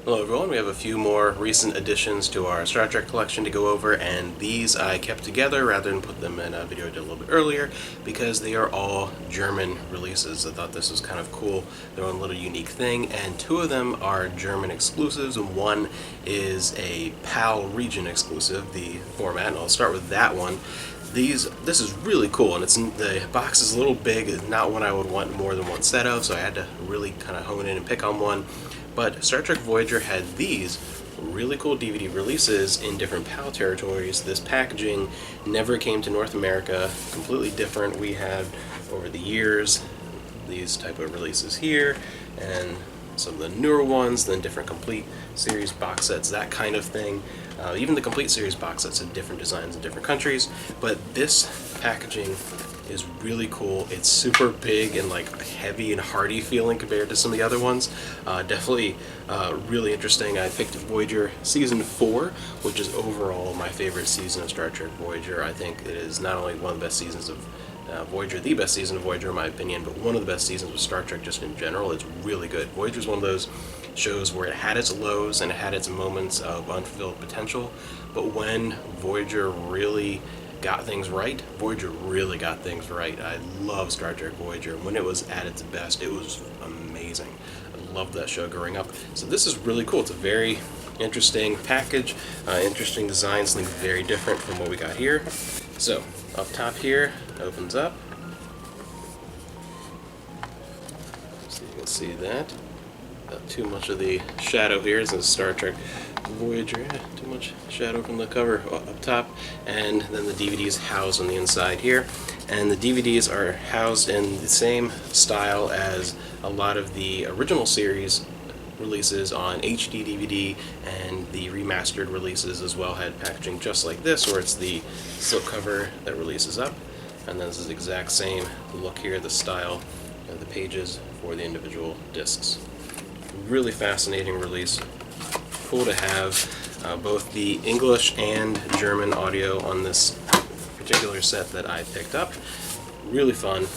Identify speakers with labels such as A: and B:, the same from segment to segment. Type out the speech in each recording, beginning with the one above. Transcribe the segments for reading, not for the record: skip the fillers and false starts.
A: Hello everyone, we have a few more recent additions to our Star Trek collection to go over, and these I kept together rather than put them in a video I did a little bit earlier because they are all German releases. I thought this was kind of cool, their own little unique thing, and two of them are German exclusives, and one is a PAL region exclusive, the format, and I'll start with that one. This is really cool, and the box is a little big. It's not one I would want more than one set of, so I had to really kind of hone in and pick on one. But Star Trek Voyager had these really cool DVD releases in different PAL territories. This packaging never came to North America, completely different. We had, over the years, these type of releases here, and some of the newer ones, then different complete series box sets, that kind of thing. Even the complete series box sets have different designs in different countries, but this packaging is really cool. It's super big and like heavy and hearty feeling compared to some of the other ones. Definitely really interesting. I picked Voyager Season 4, which is overall my favorite season of Star Trek Voyager. I think it is not only one of the best seasons of Voyager, the best season of Voyager in my opinion, but one of the best seasons of Star Trek just in general. It's really good. Voyager is one of those shows where it had its lows and it had its moments of unfulfilled potential, but when Voyager really got things right, Voyager really got things right. I love Star Trek Voyager. When it was at its best, it was amazing. I loved that show growing up. So this is really cool. It's a very interesting package, interesting design, something very different from what we got here. So up top here, opens up. So you can see that. Not too much of the shadow here. This is Star Trek Voyager. Too much shadow from the cover up top. And then the DVDs housed on the inside here. And the DVDs are housed in the same style as a lot of the original series releases on HD DVD, and the remastered releases as well had packaging just like this, where it's the slipcover that releases up. And then this is the exact same look here, the style of the pages for the individual discs. Really fascinating release. Cool to have both the English and German audio on this particular set that I picked up. Really fun.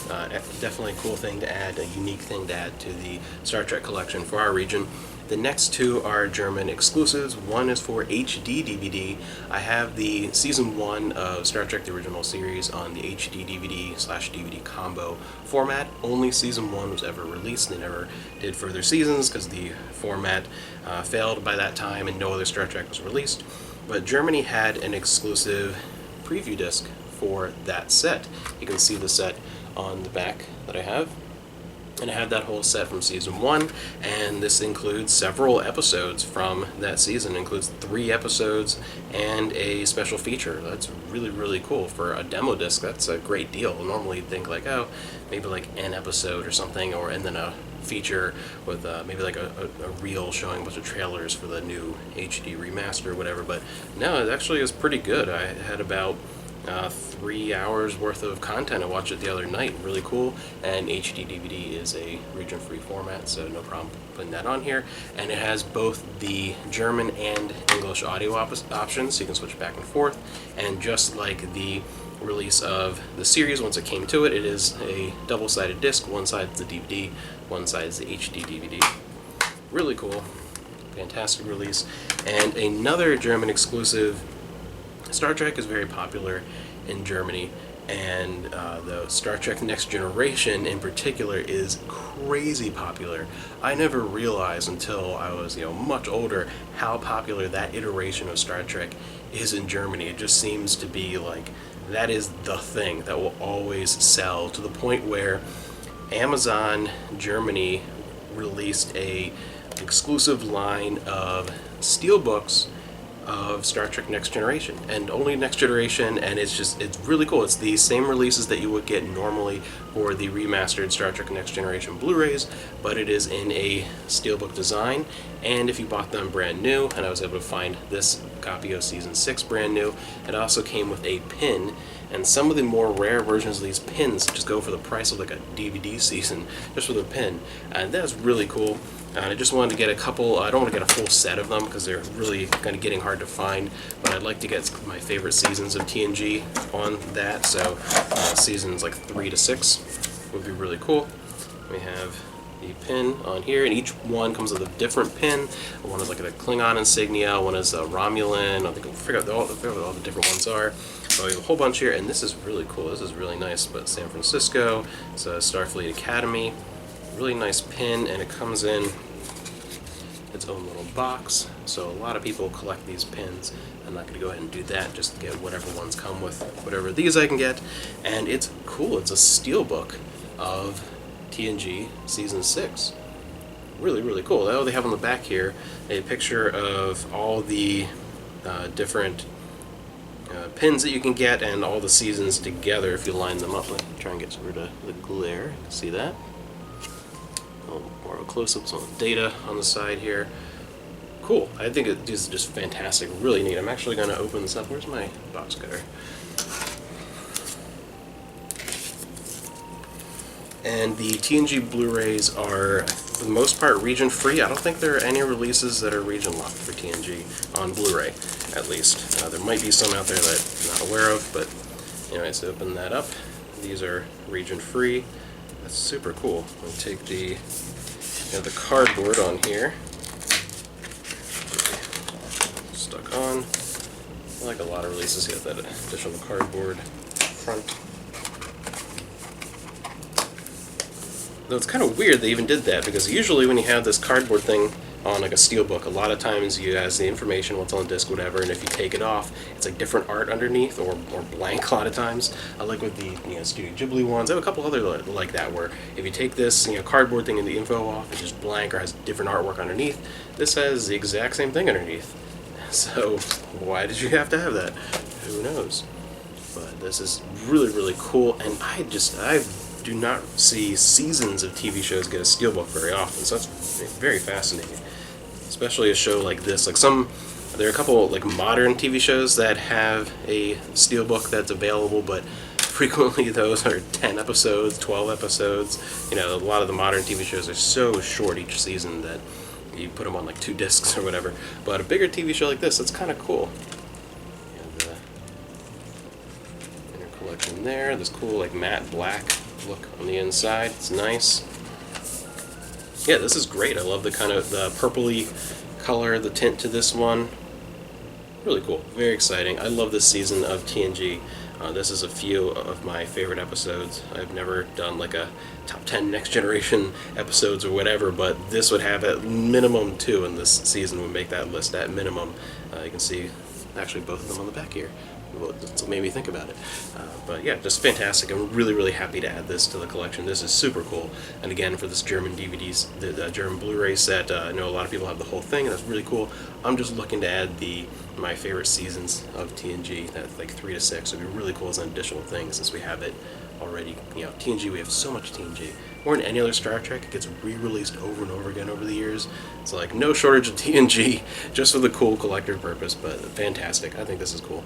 A: Definitely a cool thing to add, a unique thing to add to the Star Trek collection for our region. The next two are German exclusives. One is for HD DVD. I have the Season 1 of Star Trek The Original Series on the HD DVD/DVD combo format. Only Season 1 was ever released. They never did further seasons because the format failed by that time and no other Star Trek was released. But Germany had an exclusive preview disc for that set. You can see the set on the back that I have. And I have that whole set from Season 1, and this includes several episodes from that season. It includes 3 episodes and a special feature. That's really, really cool. For a demo disc, that's a great deal. Normally you'd think like, oh, maybe like an episode or something, and then a feature with maybe like a reel showing a bunch of trailers for the new HD remaster or whatever, but no, it actually is pretty good. I had about 3 hours worth of content. I watched it the other night. Really cool. And HD DVD is a region-free format, so no problem putting that on here. And it has both the German and English audio options, so you can switch back and forth. And just like the release of the series, once it came to it, it is a double-sided disc. One side is the DVD, one side is the HD DVD. Really cool. Fantastic release. And another German exclusive. Star Trek is very popular in Germany, and the Star Trek Next Generation in particular is crazy popular. I never realized until I was much older how popular that iteration of Star Trek is in Germany. It just seems to be like that is the thing that will always sell, to the point where Amazon Germany released a exclusive line of steelbooks of Star Trek Next Generation, and only Next Generation, and it's really cool. It's the same releases that you would get normally for the remastered Star Trek Next Generation Blu-rays, but it is in a steelbook design, and if you bought them brand new, and I was able to find this copy of Season 6 brand new, it also came with a pin, and some of the more rare versions of these pins just go for the price of like a DVD season, just for the pin, and that's really cool. I just wanted to get a couple. I don't want to get a full set of them because they're really kind of getting hard to find, but I'd like to get my favorite seasons of TNG on that, so seasons like 3 to 6 would be really cool. We have the pin on here, and each one comes with a different pin. One is like a Klingon insignia, one is a Romulan. I think I'll figure out all the different ones are. So we have a whole bunch here, and this is really cool. This is really nice. But San Francisco, it's a Starfleet Academy. Really nice pin, and it comes in its own little box. So a lot of people collect these pins. I'm not going to go ahead and do that, just get whatever ones come with whatever these I can get. And it's cool. It's a steelbook of TNG Season 6. Really, really cool. Oh, they have on the back here a picture of all the different pins that you can get and all the seasons together if you line them up. Let me try and get rid of the glare. See that? A little more of a close-up on the data on the side here. Cool. I think it is just fantastic. Really neat. I'm actually going to open this up. Where's my box cutter? And the TNG Blu-rays are, for the most part, region-free. I don't think there are any releases that are region-locked for TNG on Blu-ray, at least. There might be some out there that I'm not aware of, but anyways, open that up. These are region-free. That's super cool. I'll take the cardboard on here. Stuck on. I like a lot of releases here, that additional cardboard front. Though it's kind of weird they even did that, because usually when you have this cardboard thing on like a steelbook, a lot of times you has the information, what's on the disc, whatever, and if you take it off, it's like different art underneath, or blank a lot of times. I like with the Studio Ghibli ones. I have a couple other like that, where if you take this cardboard thing and the info off, it's just blank or has different artwork underneath. This has the exact same thing underneath. So why did you have to have that? Who knows? But this is really, really cool, and I do not see seasons of TV shows get a steelbook very often, so that's very fascinating. Especially a show like this. There are a couple like modern TV shows that have a steelbook that's available, but frequently those are 10 episodes, 12 episodes. A lot of the modern TV shows are so short each season that you put them on like 2 discs or whatever. But a bigger TV show like this, that's kind of cool. And the inner collection there, this cool like matte black look on the inside. It's nice. Yeah, this is great. I love the kind of the purpley color, the tint to this one. Really cool. Very exciting. I love this season of TNG. This is a few of my favorite episodes. I've never done like a top 10 Next Generation episodes or whatever, but this would have at minimum 2 in this season would make that list at minimum. You can see actually both of them on the back here. That's what made me think about it. But yeah, just fantastic. I'm really, really happy to add this to the collection. This is super cool. And again, for this German DVDs, the German Blu-ray set, I know a lot of people have the whole thing, and that's really cool. I'm just looking to add my favorite seasons of TNG, that's like 3 to 6. It'd be really cool as an additional thing since we have it already. TNG, we have so much TNG. More than any other Star Trek, it gets re-released over and over again over the years. It's like no shortage of TNG, just for the cool collector purpose, but fantastic. I think this is cool.